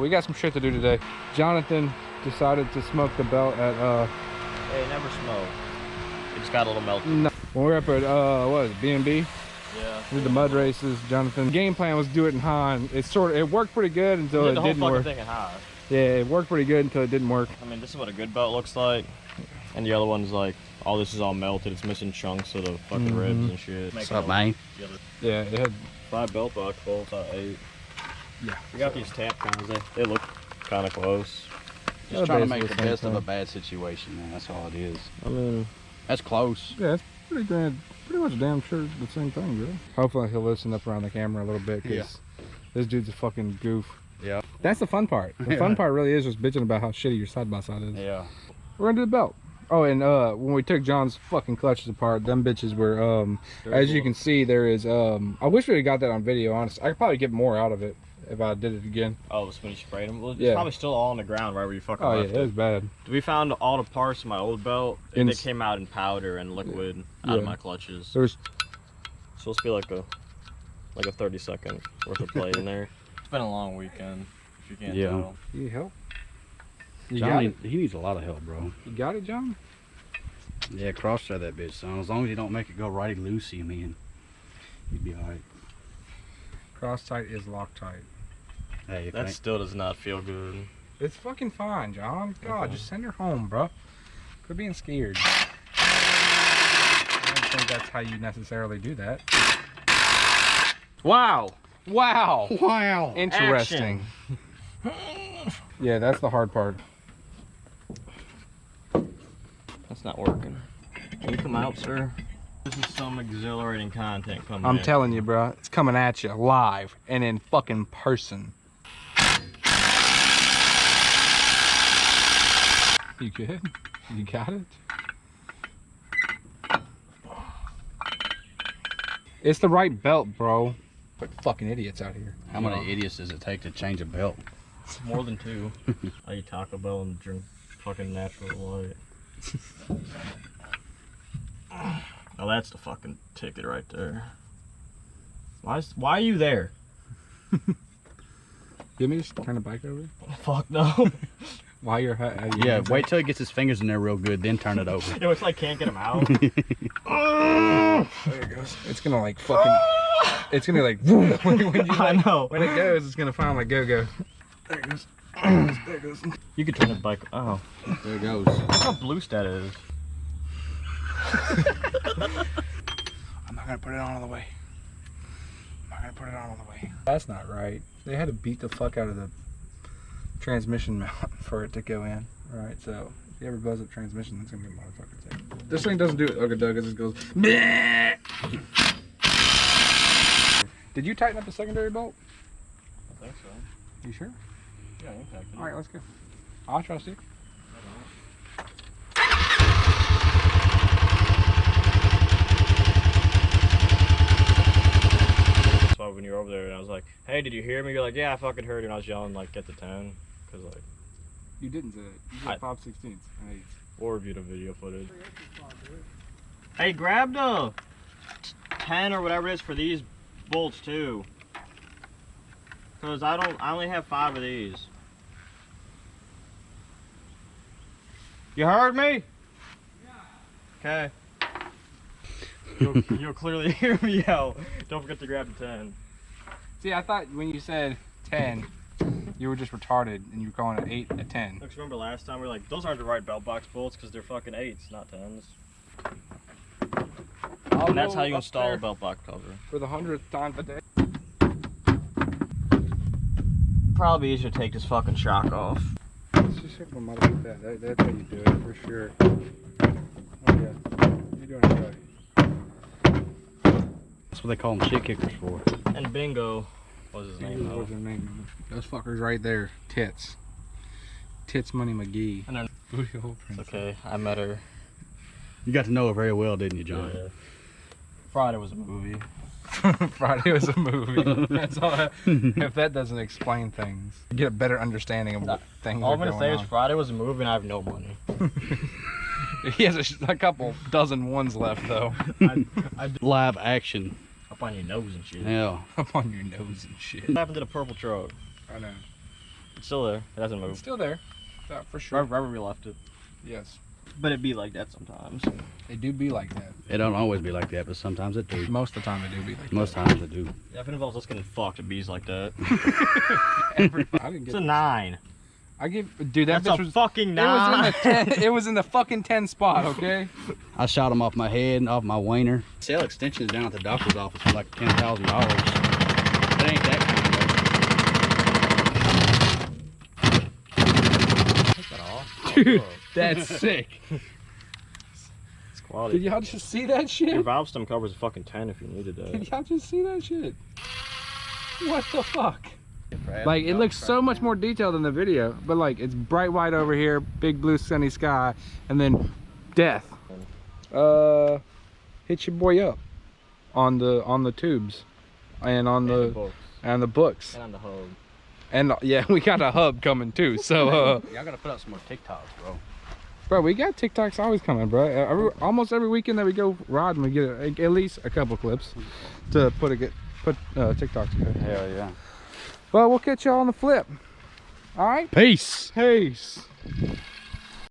we got some shit to do today. Jonathan decided to smoke the belt at Hey, never smoke. It just got a little melted. no. When we were up at what is it, B&B? Yeah. We did the mud races. Jonathan. The game plan was do it in high. It worked pretty good until it didn't work. Thing in high. Yeah, it worked pretty good until it didn't work. I mean, this is what a good belt looks like, and the other one's like, all this is all melted. It's missing chunks of the fucking ribs and shit. What's up, man? Yeah, it had 5 belt box bolts out of 8. Yeah. We got these tap guns. They look kind of close. Just trying to make the best of a bad situation, man. That's all it is. I mean, that's close. Yeah, it's pretty much damn sure the same thing, bro. Hopefully he'll loosen up around the camera a little bit, because this dude's a fucking goof. Yeah. That's the fun part. The fun part really is just bitching about how shitty your side-by-side is. Yeah. We're gonna do the belt. Oh, and when we took John's fucking clutches apart, them bitches were, as you can see, there is, I wish we had got that on video, honestly. I could probably get more out of it if I did it again. oh, it's when you sprayed them? Well, it's probably still all on the ground right where you fucking left it was bad. We found all the parts of my old belt, and they came out in powder and liquid out of my clutches. There's supposed to be like a 30-second worth of play in there. It's been a long weekend, if you can't tell. You need help? John, he needs a lot of help, bro. You got it, John? Yeah, cross-thread that bitch, son. As long as you don't make it go righty-loosey, man, you'd be alright. Cross-tight is Loctite. Hey, that still does not feel good. It's fucking fine, John. God, just send her home, bro. Quit being scared. I don't think that's how you necessarily do that. Wow. Wow. Wow. Interesting. Yeah, that's the hard part. That's not working. Can you come out, sir? This is some exhilarating content coming I'm telling you, bro. It's coming at you live and in fucking person. You good? You got it? It's the right belt, bro. But fucking idiots out here. How many idiots does it take to change a belt? More than 2. I eat Taco Bell and drink fucking natural light. Oh, that's the fucking ticket right there. Why are you there? You want me to just turn the bike over? Fuck no. While you're yeah, wait till he gets his fingers in there real good, then turn it over. It looks like can't get him out. There it goes. It's gonna like fucking. It's gonna like. when you, like I know. When it goes, it's gonna finally go. There it goes. There it goes. You could turn the bike. Oh, there it goes. Look how blue that is. I'm not gonna put it on all the way. That's not right. They had to beat the fuck out of the transmission mount for it to go in. Right, so if you ever buzz up transmission, that's gonna be a motherfucker thing. This thing doesn't do it. Okay, Doug, it just goes. Did you tighten up the secondary bolt? I think so. You sure? Yeah, I think I can. All right, let's go. I'll trust you. So when you were over there, and I was like, "Hey, did you hear me?" You're like, "Yeah, I fucking heard you." And I was yelling like, "Get the 10," because like. You didn't say it. You said 5/16 and 8. We'll review the video footage. Hey, grab the 10 or whatever it is for these bolts too. Cause I only have 5 of these. You heard me? Yeah. Okay. You'll clearly hear me yell. Don't forget to grab the 10. See, I thought when you said 10, you were just retarded and you were calling it 8 at 10. Look, remember last time we were like, those aren't the right belt box bolts because they're fucking 8s, not 10s. And that's how you install a belt box cover. For the 100th time today. Probably easier to take this fucking shock off. Let's just hit them up like that. That's how you do it for sure. Oh yeah, you're doing it right. That's what they call them shit kickers for. And Bingo was his name though. What's his name? Those fuckers right there. Tits. Tits Money McGee. And then, Booty hole princess. okay, I met her. You got to know her very well, didn't you, John? Yeah. Friday was a movie. Friday was a movie. That's all. If that doesn't explain things, you get a better understanding of what things All are I'm gonna going say on. is Friday was a movie and I have no money. He has a couple dozen ones left though. I Live action. up on your nose and shit. Yeah. Up on your nose and shit. What happened to the purple truck? I know. It's still there. It hasn't It's moved. still there. For sure. Right where we left it. Yes. But it be like that sometimes. They do be like that. It don't always be like that, but sometimes it do. Most of the time they do be like Most that. times it do. Yeah, if it involves us getting fucked, it bees like that. I didn't It's get a 9. I give dude that That's bitch a was fucking it was in 9. the 10 it was in the fucking 10 spot, okay? I shot him off my head and off my wiener. Sale extensions down at the doctor's office for like $10,000. It ain't that kind of Take that off. Dude, Oh, that's sick. it's quality. Did y'all just see that shit? Your valve stem covers a fucking 10 if you needed that. Did y'all just see that shit? What the fuck? Like, it looks so much more detailed in the video, but like, it's bright white over here, big blue sunny sky, and then death. Hit your boy up on the tubes and on the books. and the books. And on the hub. And yeah, we got a hub coming too. So Y'all gotta put up some more TikToks, bro. bro, we got TikToks always coming, bro. Almost every weekend that we go riding, we get at least a couple clips to put TikToks together. Hell yeah. Well, we'll catch y'all on the flip. All right. Peace. Peace.